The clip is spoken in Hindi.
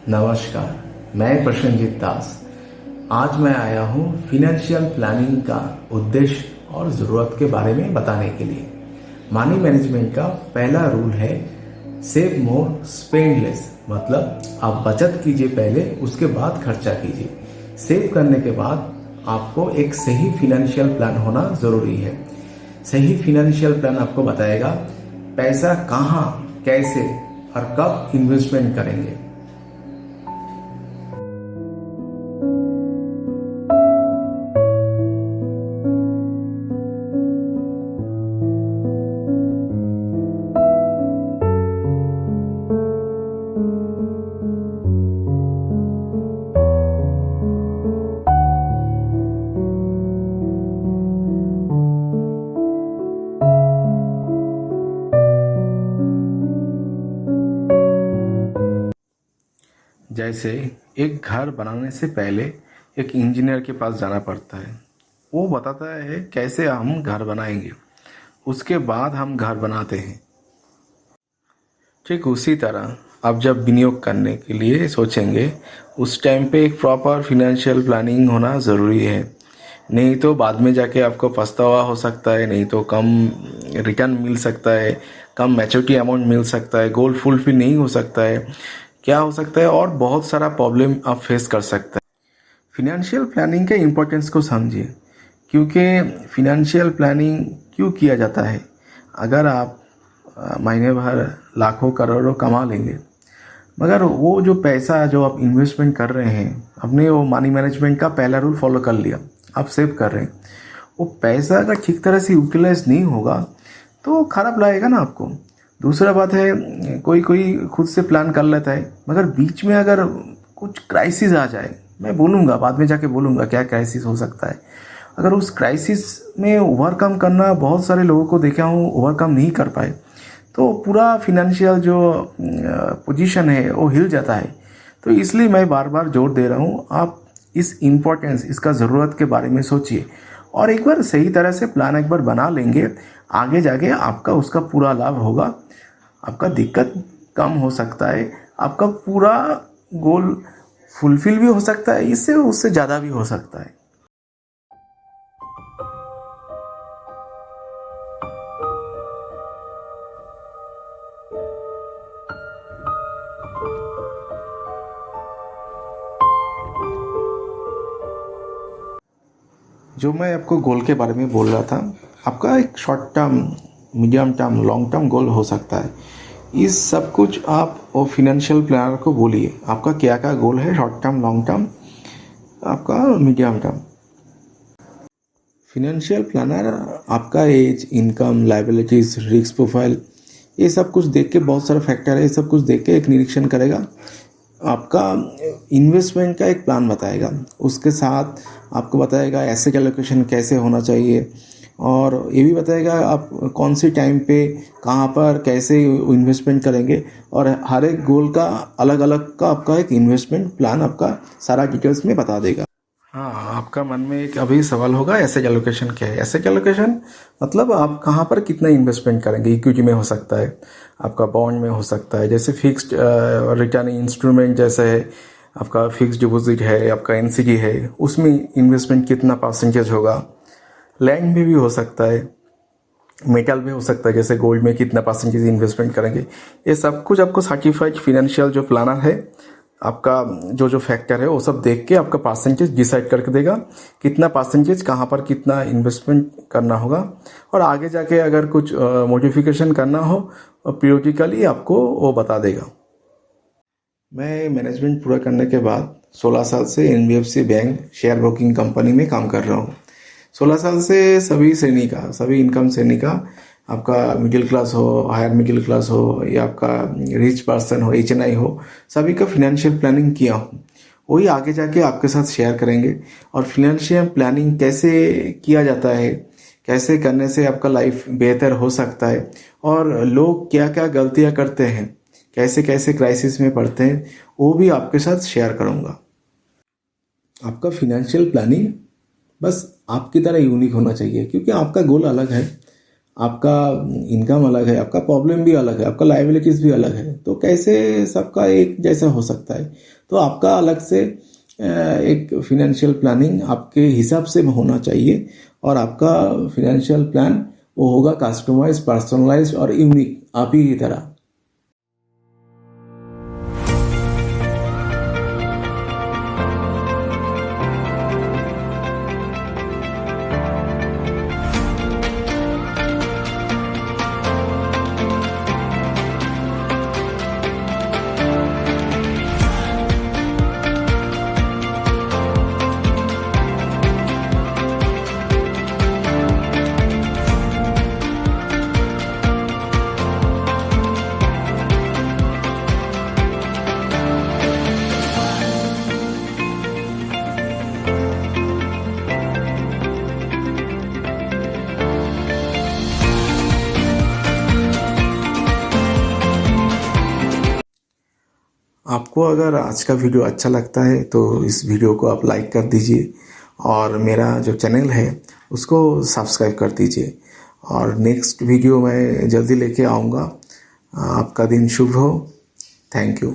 नमस्कार, मैं प्रसन्नजीत दास। आज मैं आया हूँ फिनेंशियल प्लानिंग का उद्देश्य और ज़रूरत के बारे में बताने के लिए। मनी मैनेजमेंट का पहला रूल है सेव मोर स्पेंड लेस, मतलब आप बचत कीजिए पहले, उसके बाद खर्चा कीजिए। सेव करने के बाद आपको एक सही फिनेंशियल प्लान होना ज़रूरी है। सही फिनेंशियल प्लान आपको बताएगा पैसा कहाँ, कैसे और कब इन्वेस्टमेंट करेंगे। जैसे एक घर बनाने से पहले एक इंजीनियर के पास जाना पड़ता है। वो बताता है कैसे हम घर बनाएंगे, उसके बाद हम घर बनाते हैं। ठीक उसी तरह आप जब विनियोग करने के लिए सोचेंगे, उस टाइम पे एक प्रॉपर फिनेंशियल प्लानिंग होना ज़रूरी है। नहीं तो बाद में जाके आपको पछतावा हो सकता है, नहीं तो कम रिटर्न मिल सकता है, कम मैच्योरिटी अमाउंट मिल सकता है, गोल फुलफिल नहीं हो सकता है, क्या हो सकता है और बहुत सारा प्रॉब्लम आप फेस कर सकते हैं। फिनेंशियल प्लानिंग के इम्पोर्टेंस को समझिए, क्योंकि फिनेंशियल प्लानिंग क्यों किया जाता है। अगर आप महीने भर लाखों करोड़ों कमा लेंगे, मगर वो जो पैसा जो आप इन्वेस्टमेंट कर रहे हैं, आपने वो मनी मैनेजमेंट का पहला रूल फॉलो कर लिया, आप सेव कर रहे हैं, वो पैसा अगर ठीक तरह से यूटिलाइज नहीं होगा तो खराब लगेगा ना आपको। दूसरा बात है, कोई कोई खुद से प्लान कर लेता है, मगर बीच में अगर कुछ क्राइसिस आ जाए, मैं बोलूँगा बाद में जाके बोलूँगा क्या क्राइसिस हो सकता है। अगर उस क्राइसिस में ओवरकम करना, बहुत सारे लोगों को देखा हूँ ओवरकम नहीं कर पाए, तो पूरा फिनेंशियल जो पोजीशन है वो हिल जाता है। तो इसलिए मैं बार बार जोर दे रहा हूँ, आप इस इम्पोर्टेंस, इसका ज़रूरत के बारे में सोचिए और एक बार सही तरह से प्लान एक बार बना लेंगे, आगे जाके आपका उसका पूरा लाभ होगा। आपका दिक्कत कम हो सकता है, आपका पूरा गोल फुलफिल भी हो सकता है, इससे उससे ज़्यादा भी हो सकता है। जो मैं आपको गोल के बारे में बोल रहा था, आपका एक short term, medium term, long term goal हो सकता है। इस सब कुछ आप वो फिनेंशियल प्लानर को बोलिए, आपका क्या क्या गोल है, शॉर्ट टर्म, लॉन्ग टर्म, आपका मीडियम टर्म। फिनेंशियल प्लानर आपका age, income, liabilities, risk profile, ये सब कुछ देख के, बहुत सारे फैक्टर है, ये सब कुछ देख के एक निरीक्षण करेगा, आपका इन्वेस्टमेंट का एक प्लान बताएगा, उसके साथ आपको बताएगा एसेट एलोकेशन कैसे होना चाहिए, और ये भी बताएगा आप कौन सी टाइम पे कहाँ पर कैसे इन्वेस्टमेंट करेंगे, और हर एक गोल का अलग अलग का आपका एक इन्वेस्टमेंट प्लान आपका सारा डिटेल्स में बता देगा। हाँ, आपका मन में एक अभी सवाल होगा, एसेट एलोकेशन क्या है। एसेट एलोकेशन मतलब आप कहाँ पर कितना इन्वेस्टमेंट करेंगे। इक्विटी में हो सकता है, आपका बॉन्ड में हो सकता है, जैसे फिक्स्ड रिटर्न इंस्ट्रूमेंट जैसे है, आपका फिक्स्ड डिपॉजिट है, आपका एनसीडी है, उसमें इन्वेस्टमेंट कितना परसेंटेज होगा। लैंड में भी हो सकता है, मेटल में हो सकता है, जैसे गोल्ड में कितना परसेंटेज इन्वेस्टमेंट करेंगे। ये सब कुछ आपको सर्टिफाइड फिनेंशियल जो प्लानर है, आपका जो जो फैक्टर है वो सब देख के आपका परसेंटेज डिसाइड करके देगा, कितना परसेंटेज कहाँ पर कितना इन्वेस्टमेंट करना होगा, और आगे जाके अगर कुछ मॉडिफिकेशन करना हो पीरियडिकली आपको वो बता देगा। मैं मैनेजमेंट पूरा करने के बाद 16 साल से NBFC bank share broking company में काम कर रहा हूँ। 16 साल से सभी श्रेणी का, सभी इनकम श्रेणी का, आपका मिडिल क्लास हो, हायर मिडिल क्लास हो, या आपका रिच पर्सन हो, एचएनआई हो, सभी का फिनेंशियल प्लानिंग किया हूँ। वही आगे जाके आपके साथ शेयर करेंगे। और फिनेंशियल प्लानिंग कैसे किया जाता है, कैसे करने से आपका लाइफ बेहतर हो सकता है, और लोग क्या क्या गलतियाँ करते हैं, कैसे कैसे क्राइसिस में पड़ते हैं, वो भी आपके साथ शेयर करूँगा। आपका फिनेंशियल प्लानिंग बस आपकी तरह यूनिक होना चाहिए, क्योंकि आपका गोल अलग है, आपका इनकम अलग है, आपका प्रॉब्लम भी अलग है, आपका लाइबिलिटीज भी अलग है, तो कैसे सबका एक जैसा हो सकता है? तो आपका अलग से एक फिनेंशियल प्लानिंग आपके हिसाब से होना चाहिए, और आपका फिनेंशियल प्लान वो होगा कस्टमाइज, पर्सनलाइज और यूनिक आप ही की तरह। आपको अगर आज का वीडियो अच्छा लगता है तो इस वीडियो को आप लाइक कर दीजिए, और मेरा जो चैनल है उसको सब्सक्राइब कर दीजिए, और नेक्स्ट वीडियो मैं जल्दी लेके आऊँगा। आपका दिन शुभ हो। Thank you.